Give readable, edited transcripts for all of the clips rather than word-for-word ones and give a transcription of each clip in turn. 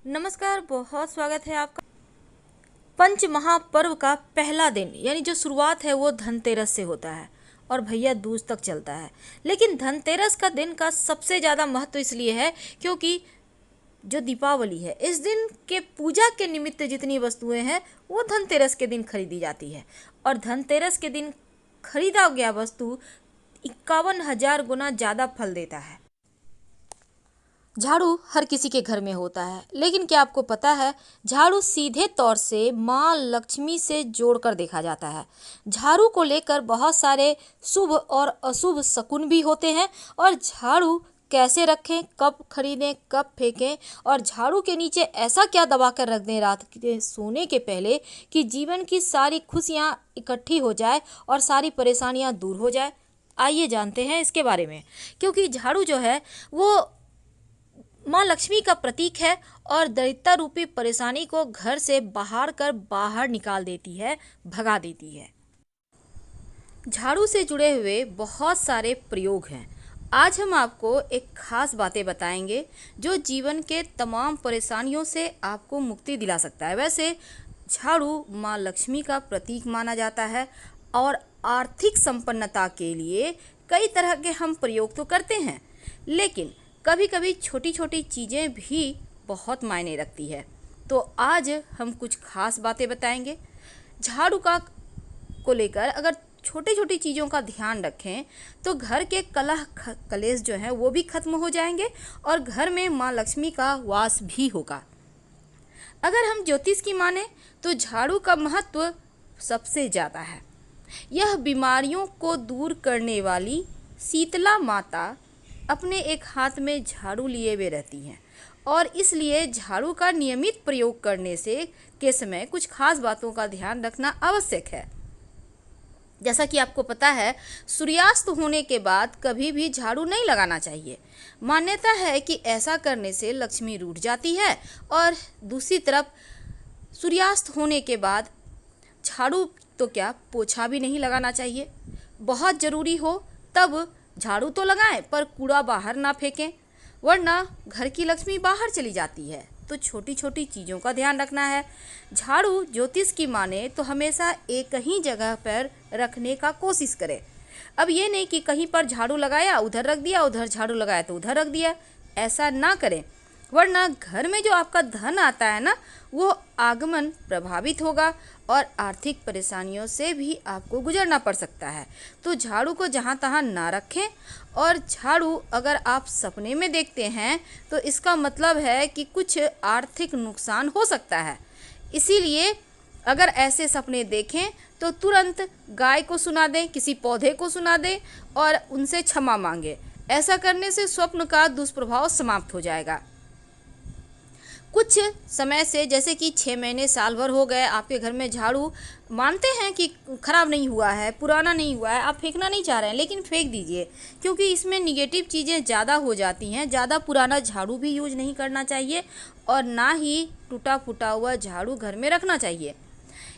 नमस्कार, बहुत स्वागत है आपका। पंच महापर्व का पहला दिन यानी जो शुरुआत है वो धनतेरस से होता है और भैया दूज तक चलता है। लेकिन धनतेरस का दिन का सबसे ज़्यादा महत्व इसलिए है क्योंकि जो दीपावली है इस दिन के पूजा के निमित्त जितनी वस्तुएं हैं वो धनतेरस के दिन खरीदी जाती है और धनतेरस के दिन खरीदा गया वस्तु 51,000 गुना ज़्यादा फल देता है। झाड़ू हर किसी के घर में होता है, लेकिन क्या आपको पता है झाड़ू सीधे तौर से माँ लक्ष्मी से जोड़कर देखा जाता है। झाड़ू को लेकर बहुत सारे शुभ और अशुभ शकुन भी होते हैं और झाड़ू कैसे रखें, कब खरीदें, कब फेंकें और झाड़ू के नीचे ऐसा क्या दबा कर रख दें रात के सोने के पहले कि जीवन की सारी खुशियाँ इकट्ठी हो जाए और सारी परेशानियाँ दूर हो जाए। आइए जानते हैं इसके बारे में, क्योंकि झाड़ू जो है वो माँ लक्ष्मी का प्रतीक है और दरिद्रता रूपी परेशानी को घर से बाहर निकाल देती है, भगा देती है। झाड़ू से जुड़े हुए बहुत सारे प्रयोग हैं। आज हम आपको एक खास बातें बताएंगे जो जीवन के तमाम परेशानियों से आपको मुक्ति दिला सकता है। वैसे झाड़ू माँ लक्ष्मी का प्रतीक माना जाता है और आर्थिक संपन्नता के लिए कई तरह के हम प्रयोग तो करते हैं, लेकिन कभी कभी छोटी छोटी चीज़ें भी बहुत मायने रखती है। तो आज हम कुछ खास बातें बताएंगे झाड़ू का को लेकर। अगर छोटी छोटी चीज़ों का ध्यान रखें तो घर के कलह कलेश जो हैं वो भी खत्म हो जाएंगे और घर में माँ लक्ष्मी का वास भी होगा। अगर हम ज्योतिष की माने तो झाड़ू का महत्व सबसे ज़्यादा है। यह बीमारियों को दूर करने वाली शीतला माता अपने एक हाथ में झाड़ू लिए हुए रहती हैं और इसलिए झाड़ू का नियमित प्रयोग करने से के समय कुछ खास बातों का ध्यान रखना आवश्यक है। जैसा कि आपको पता है, सूर्यास्त होने के बाद कभी भी झाड़ू नहीं लगाना चाहिए। मान्यता है कि ऐसा करने से लक्ष्मी रूठ जाती है और दूसरी तरफ सूर्यास्त होने के बाद झाड़ू तो क्या पोछा भी नहीं लगाना चाहिए। बहुत ज़रूरी हो तब झाड़ू तो लगाएं पर कूड़ा बाहर ना फेंकें, वरना घर की लक्ष्मी बाहर चली जाती है। तो छोटी छोटी चीज़ों का ध्यान रखना है। झाड़ू ज्योतिष की माने तो हमेशा एक ही जगह पर रखने का कोशिश करें। अब ये नहीं कि कहीं पर झाड़ू लगाया उधर रख दिया, उधर झाड़ू लगाया तो उधर रख दिया, ऐसा ना करें, वरना घर में जो आपका धन आता है ना वो आगमन प्रभावित होगा और आर्थिक परेशानियों से भी आपको गुजरना पड़ सकता है। तो झाड़ू को जहाँ तहाँ ना रखें और झाड़ू अगर आप सपने में देखते हैं तो इसका मतलब है कि कुछ आर्थिक नुकसान हो सकता है। इसीलिए अगर ऐसे सपने देखें तो तुरंत गाय को सुना दें, किसी पौधे को सुना दें और उनसे क्षमा मांगें। ऐसा करने से स्वप्न का दुष्प्रभाव समाप्त हो जाएगा। कुछ समय से जैसे कि 6 महीने साल भर हो गए आपके घर में झाड़ू मानते हैं कि ख़राब नहीं हुआ है, पुराना नहीं हुआ है, आप फेंकना नहीं चाह रहे हैं, लेकिन फेंक दीजिए क्योंकि इसमें निगेटिव चीज़ें ज़्यादा हो जाती हैं। ज़्यादा पुराना झाड़ू भी यूज नहीं करना चाहिए और ना ही टूटा फूटा हुआ झाड़ू घर में रखना चाहिए।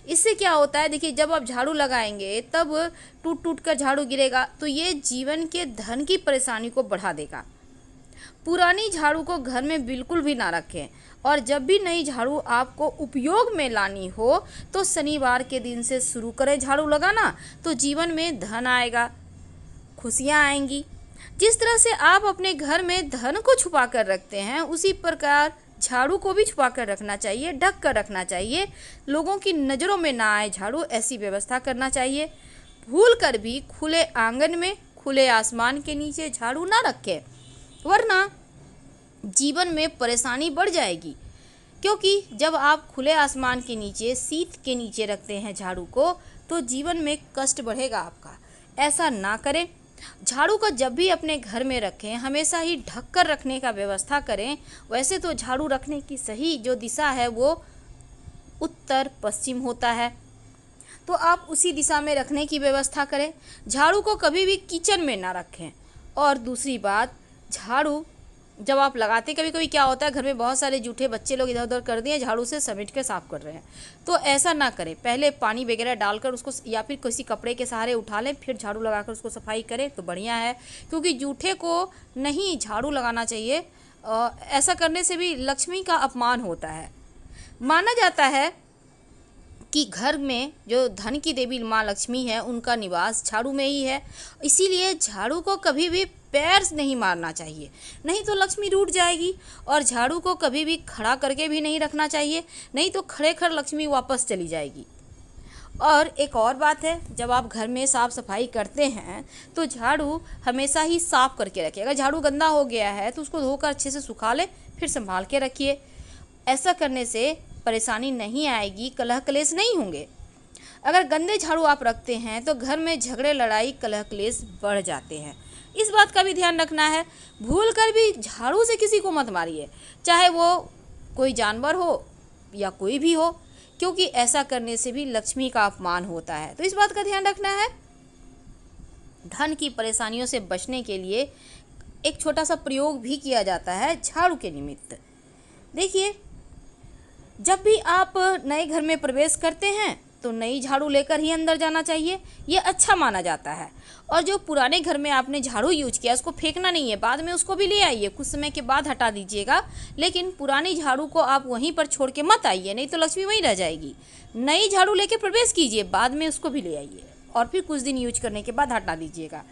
इससे क्या होता है, देखिए जब आप झाड़ू लगाएंगे तब टूट टूट कर झाड़ू गिरेगा तो ये जीवन के धन की परेशानी को बढ़ा देगा। पुरानी झाड़ू को घर में बिल्कुल भी ना रखें और जब भी नई झाड़ू आपको उपयोग में लानी हो तो शनिवार के दिन से शुरू करें झाड़ू लगाना, तो जीवन में धन आएगा, खुशियाँ आएंगी। जिस तरह से आप अपने घर में धन को छुपा कर रखते हैं उसी प्रकार झाड़ू को भी छुपा कर रखना चाहिए, ढक कर रखना चाहिए, लोगों की नज़रों में ना आए झाड़ू, ऐसी व्यवस्था करना चाहिए। भूल कर भी खुले आंगन में खुले आसमान के नीचे झाड़ू ना रखें, वरना जीवन में परेशानी बढ़ जाएगी। क्योंकि जब आप खुले आसमान के नीचे, शीत के नीचे रखते हैं झाड़ू को तो जीवन में कष्ट बढ़ेगा आपका। ऐसा ना करें। झाड़ू को जब भी अपने घर में रखें हमेशा ही ढक कर रखने का व्यवस्था करें। वैसे तो झाड़ू रखने की सही जो दिशा है वो उत्तर पश्चिम होता है, तो आप उसी दिशा में रखने की व्यवस्था करें। झाड़ू को कभी भी किचन में ना रखें। और दूसरी बात, झाड़ू जब आप लगाते, कभी कभी क्या होता है घर में बहुत सारे जूठे बच्चे लोग इधर उधर कर दिए, झाड़ू से समेट के साफ कर रहे हैं, तो ऐसा ना करें। पहले पानी वगैरह डालकर उसको या फिर किसी कपड़े के सहारे उठा लें, फिर झाड़ू लगाकर उसको सफाई करें तो बढ़िया है। क्योंकि जूठे को नहीं झाड़ू लगाना चाहिए, ऐसा करने से भी लक्ष्मी का अपमान होता है। माना जाता है कि घर में जो धन की देवी माँ लक्ष्मी है उनका निवास झाड़ू में ही है, इसीलिए झाड़ू को कभी भी पैर से नहीं मारना चाहिए, नहीं तो लक्ष्मी रूठ जाएगी। और झाड़ू को कभी भी खड़ा करके भी नहीं रखना चाहिए, नहीं तो खड़े खड़ लक्ष्मी वापस चली जाएगी। और एक और बात है, जब आप घर में साफ़ सफाई करते हैं तो झाड़ू हमेशा ही साफ़ करके रखिए। अगर झाड़ू गंदा हो गया है तो उसको धोकर अच्छे से सुखा ले, फिर संभाल के रखिए। ऐसा करने से परेशानी नहीं आएगी, कलह कलेश नहीं होंगे। अगर गंदे झाड़ू आप रखते हैं तो घर में झगड़े लड़ाई कलह कलेश बढ़ जाते हैं। इस बात का भी ध्यान रखना है, भूल कर भी झाड़ू से किसी को मत मारिए, चाहे वो कोई जानवर हो या कोई भी हो, क्योंकि ऐसा करने से भी लक्ष्मी का अपमान होता है। तो इस बात का ध्यान रखना है। धन की परेशानियों से बचने के लिए एक छोटा सा प्रयोग भी किया जाता है झाड़ू के निमित्त। देखिए, जब भी आप नए घर में प्रवेश करते हैं तो नई झाड़ू लेकर ही अंदर जाना चाहिए, ये अच्छा माना जाता है। और जो पुराने घर में आपने झाड़ू यूज किया उसको फेंकना नहीं है, बाद में उसको भी ले आइए, कुछ समय के बाद हटा दीजिएगा, लेकिन पुरानी झाड़ू को आप वहीं पर छोड़ के मत आइए, नहीं तो लक्ष्मी वहीं रह जाएगी। नई झाड़ू लेके प्रवेश कीजिए, बाद में उसको भी ले आइए और फिर कुछ दिन यूज करने के बाद हटा दीजिएगा।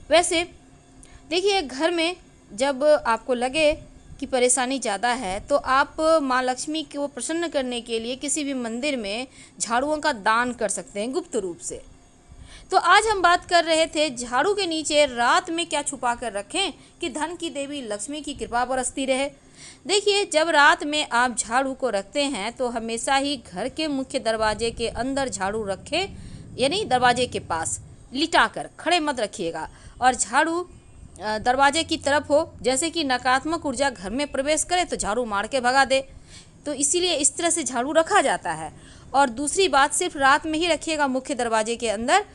वैसे देखिए, घर में जब आपको लगे कि परेशानी ज़्यादा है तो आप माँ लक्ष्मी को प्रसन्न करने के लिए किसी भी मंदिर में झाड़ुओं का दान कर सकते हैं गुप्त रूप से। तो आज हम बात कर रहे थे झाड़ू के नीचे रात में क्या छुपा कर रखें कि धन की देवी लक्ष्मी की कृपा बरसती रहे। देखिए, जब रात में आप झाड़ू को रखते हैं तो हमेशा ही घर के मुख्य दरवाजे के अंदर झाड़ू रखें, यानी दरवाजे के पास लिटा कर, खड़े मत रखिएगा। और झाड़ू दरवाजे की तरफ हो, जैसे कि नकारात्मक ऊर्जा घर में प्रवेश करे तो झाड़ू मार के भगा दे। तो इसीलिए इस तरह से झाड़ू रखा जाता है। और दूसरी बात, सिर्फ रात में ही रखिएगा मुख्य दरवाजे के अंदर,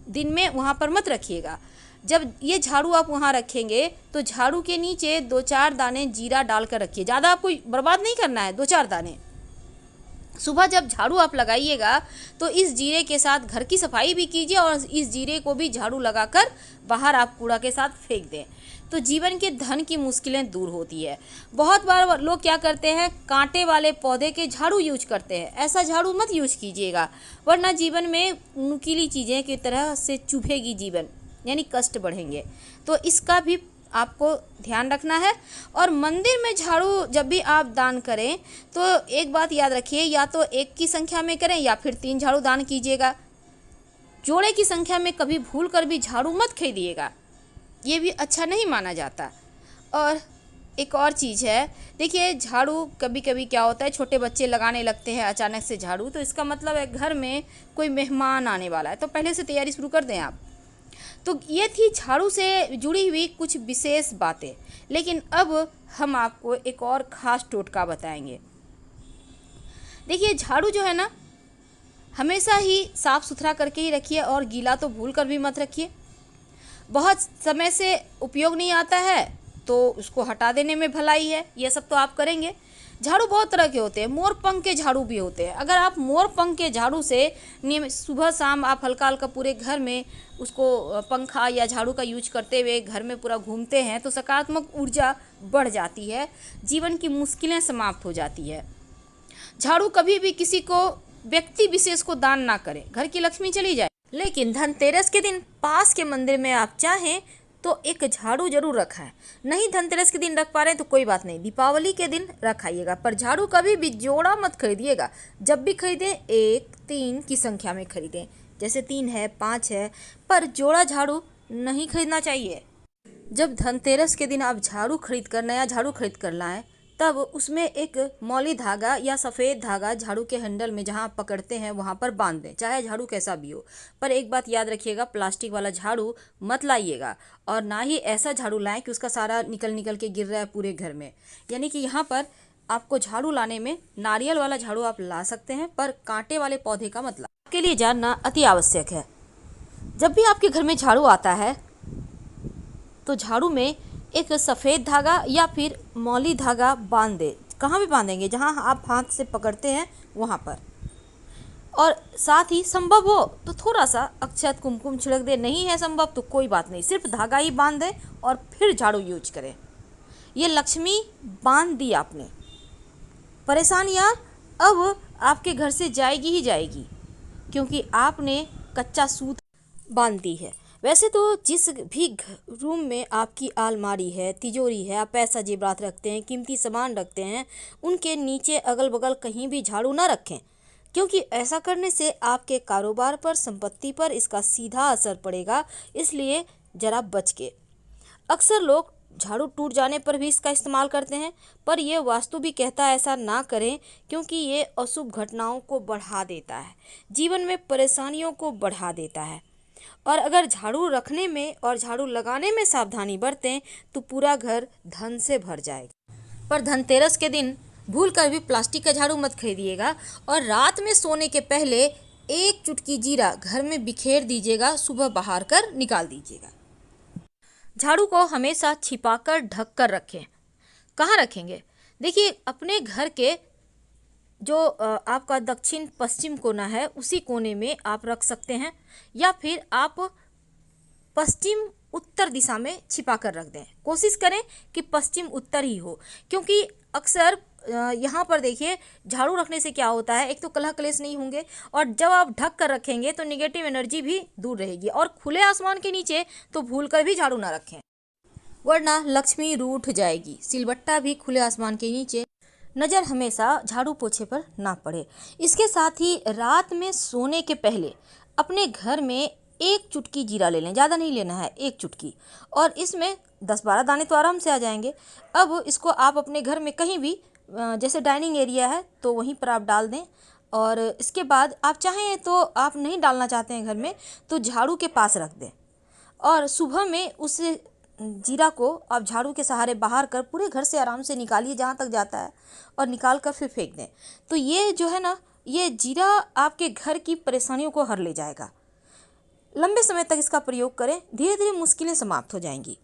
दिन में वहाँ पर मत रखिएगा। जब ये झाड़ू आप वहाँ रखेंगे तो झाड़ू के नीचे 2-4 दाने जीरा डालकर रखिए, ज़्यादा आपको बर्बाद नहीं करना है, 2-4 दाने। सुबह जब झाड़ू आप लगाइएगा तो इस जीरे के साथ घर की सफाई भी कीजिए और इस जीरे को भी झाड़ू लगाकर बाहर आप कूड़ा के साथ फेंक दें, तो जीवन के धन की मुश्किलें दूर होती है। बहुत बार लोग क्या करते हैं, कांटे वाले पौधे के झाड़ू यूज करते हैं। ऐसा झाड़ू मत यूज कीजिएगा, वरना जीवन में नुकीली चीज़ें की तरह से चुभेगी जीवन, यानी कष्ट बढ़ेंगे। तो इसका भी आपको ध्यान रखना है। और मंदिर में झाड़ू जब भी आप दान करें तो एक बात याद रखिए, या तो 1 की संख्या में करें या फिर 3 झाड़ू दान कीजिएगा। जोड़े की संख्या में कभी भूल कर भी झाड़ू मत खरीदिएगा, ये भी अच्छा नहीं माना जाता। और एक और चीज़ है, देखिए, झाड़ू कभी कभी क्या होता है, छोटे बच्चे लगाने लगते हैं अचानक से झाड़ू, तो इसका मतलब है घर में कोई मेहमान आने वाला है, तो पहले से तैयारी शुरू कर दें आप। तो ये थी झाड़ू से जुड़ी हुई कुछ विशेष बातें, लेकिन अब हम आपको एक और ख़ास टोटका बताएंगे। देखिए, झाड़ू जो है ना, हमेशा ही साफ़ सुथरा करके ही रखिए और गीला तो भूल कर भी मत रखिए। बहुत समय से उपयोग नहीं आता है तो उसको हटा देने में भलाई है, ये सब तो आप करेंगे। झाड़ू बहुत तरह के होते हैं, मोर पंख के झाड़ू भी होते हैं। अगर आप मोर पंख के झाड़ू से नियमित सुबह शाम आप हल्का हल्का पूरे घर में उसको पंखा या झाड़ू का यूज करते हुए घर में पूरा घूमते हैं तो सकारात्मक ऊर्जा बढ़ जाती है, जीवन की मुश्किलें समाप्त हो जाती है। झाड़ू कभी भी किसी को, व्यक्ति विशेष को दान ना करें, घर की लक्ष्मी चली जाए। लेकिन धनतेरस के दिन पास के मंदिर में आप चाहें तो एक झाड़ू जरूर रखाएं। नहीं धनतेरस के दिन रख पा रहे हैं तो कोई बात नहीं, दीपावली के दिन रखाइएगा। पर झाड़ू कभी भी जोड़ा मत खरीदिएगा, जब भी खरीदें 1-3 की संख्या में खरीदें, जैसे 3 है, 5 है, पर जोड़ा झाड़ू नहीं खरीदना चाहिए। जब धनतेरस के दिन आप झाड़ू खरीद कर, नया झाड़ू खरीद कर लाएं, तब उसमें एक मौली धागा या सफ़ेद धागा झाड़ू के हैंडल में जहां आप पकड़ते हैं वहां पर बांध दें, चाहे झाड़ू कैसा भी हो। पर एक बात याद रखिएगा, प्लास्टिक वाला झाड़ू मत लाइएगा और ना ही ऐसा झाड़ू लाएं कि उसका सारा निकल निकल के गिर रहा है पूरे घर में। यानी कि यहाँ पर आपको झाड़ू लाने में नारियल वाला झाड़ू आप ला सकते हैं, पर कांटे वाले पौधे का मत लाएं। आपके लिए जानना अति आवश्यक है, जब भी आपके घर में झाड़ू आता है तो झाड़ू में एक सफ़ेद धागा या फिर मौली धागा बांध दे। कहाँ भी बांधेंगे, जहाँ आप हाथ से पकड़ते हैं वहाँ पर। और साथ ही संभव हो तो थोड़ा सा अक्षत कुमकुम छिड़क दे, नहीं है संभव तो कोई बात नहीं, सिर्फ धागा ही बांध दें और फिर झाड़ू यूज करें। ये लक्ष्मी बांध दी आपने, परेशानियाँ अब आपके घर से जाएगी ही जाएगी, क्योंकि आपने कच्चा सूत बांध दी है। वैसे तो जिस भी रूम में आपकी अलमारी है, तिजोरी है, आप पैसा जेवरात रखते हैं, कीमती सामान रखते हैं, उनके नीचे अगल बगल कहीं भी झाड़ू ना रखें, क्योंकि ऐसा करने से आपके कारोबार पर, संपत्ति पर इसका सीधा असर पड़ेगा। इसलिए ज़रा बच के। अक्सर लोग झाड़ू टूट जाने पर भी इसका इस्तेमाल करते हैं, पर यह वास्तु भी कहता है ऐसा ना करें, क्योंकि ये अशुभ घटनाओं को बढ़ा देता है, जीवन में परेशानियों को बढ़ा देता है। और अगर झाड़ू रखने में और झाड़ू लगाने में सावधानी बरतें तो पूरा घर धन से भर जाएगा। पर धनतेरस के दिन भूल कर भी प्लास्टिक का झाड़ू मत खरीदिएगा, और रात में सोने के पहले एक चुटकी जीरा घर में बिखेर दीजिएगा, सुबह बहार कर निकाल दीजिएगा। झाड़ू को हमेशा छिपाकर ढक कर रखें। कहाँ रखेंगे? देखिए, अपने घर के जो आपका दक्षिण पश्चिम कोना है उसी कोने में आप रख सकते हैं, या फिर आप पश्चिम उत्तर दिशा में छिपा कर रख दें। कोशिश करें कि पश्चिम उत्तर ही हो, क्योंकि अक्सर यहाँ पर देखिए झाड़ू रखने से क्या होता है, एक तो कलह कलेश नहीं होंगे, और जब आप ढक कर रखेंगे तो निगेटिव एनर्जी भी दूर रहेगी। और खुले आसमान के नीचे तो भूल कर भी झाड़ू ना रखें, वरना लक्ष्मी रूठ जाएगी। सिलबट्टा भी खुले आसमान के नीचे। नज़र हमेशा झाड़ू पोछे पर ना पड़े। इसके साथ ही रात में सोने के पहले अपने घर में एक चुटकी जीरा ले लें, ज़्यादा नहीं लेना है, एक चुटकी, और इसमें 10-12 दाने तो आराम से आ जाएंगे। अब इसको आप अपने घर में कहीं भी, जैसे डाइनिंग एरिया है तो वहीं पर आप डाल दें, और इसके बाद आप चाहें तो, आप नहीं डालना चाहते हैं घर में, तो झाड़ू के पास रख दें, और सुबह में उस जीरा को आप झाड़ू के सहारे बाहर कर पूरे घर से आराम से निकालिए जहाँ तक जाता है, और निकाल कर फिर फेंक दें। तो ये जो है ना, ये जीरा आपके घर की परेशानियों को हर ले जाएगा। लंबे समय तक इसका प्रयोग करें, धीरे धीरे मुश्किलें समाप्त हो जाएंगी।